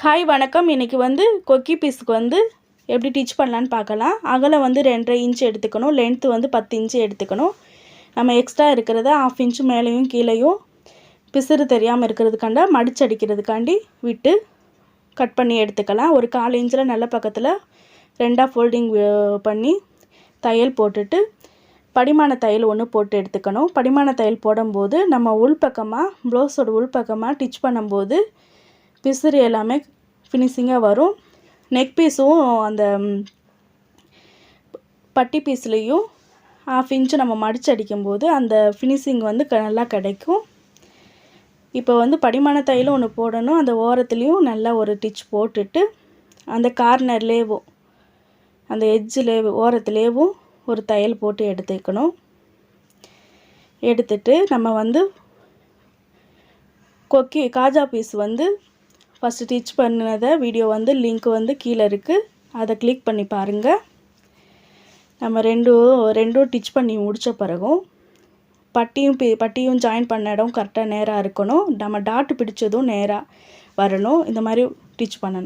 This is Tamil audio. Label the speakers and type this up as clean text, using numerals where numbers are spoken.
Speaker 1: ஹாய் வணக்கம். இன்றைக்கி கொக்கி பீஸுக்கு எப்படி டிச் பண்ணலான்னு பார்க்கலாம். அகலம் 2.5 இன்ச் எடுத்துக்கணும். லென்த்து 10 இன்ச்சு எடுத்துக்கணும். நம்ம எக்ஸ்ட்ரா இருக்கிறத 1/2 இன்ச்சு மேலேயும் கீழேயும் பிசுறு தெரியாமல் இருக்கிறதுக்காண்ட மடிச்சடிக்கிறதுக்காண்டி விட்டு கட் பண்ணி எடுத்துக்கலாம். ஒரு 1/4 இன்ச்சில் நல்ல பக்கத்தில் 2ஆக ஃபோல்டிங் பண்ணி தையல் போட்டுட்டு படிமான தையல் ஒன்று போட்டு எடுத்துக்கணும். படிமான தையல் போடும்போது நம்ம உள்பக்கமாக ப்ளவுஸோட உள்பக்கமாக டிச் பண்ணும்போது பிசுறு எல்லாமே ஃபினிஷிங்காக வரும். நெக் பீஸும் அந்த பட்டி பீஸ்லேயும் 1/2 இன்ச்சு நம்ம மடித்து அடிக்கும்போது அந்த ஃபினிஷிங் நல்லா கிடைக்கும். இப்போ படிமான தையலும் ஒன்று போடணும். அந்த ஓரத்துலேயும் நல்லா ஒரு டிச் போட்டுட்டு அந்த கார்னர்லேயும் அந்த எட்ஜில் ஓரத்துலேயும் ஒரு தையல் போட்டு எடுத்துக்கணும். எடுத்துட்டு நம்ம கொக்கி காஜா பீஸ் ஃபஸ்ட்டு ஸ்டிச் பண்ணினதை வீடியோ லிங்க் கீழே இருக்குது. அதை கிளிக் பண்ணி பாருங்கள். நம்ம ரெண்டும் டிச் பண்ணி முடித்த பிறகும் பட்டியும் ஜாயின் பண்ண இடம் கரெக்டாக நேராக இருக்கணும். நம்ம டாட்டு பிடிச்சதும் நேராக வரணும். இந்த மாதிரி டிச் பண்ணணும்.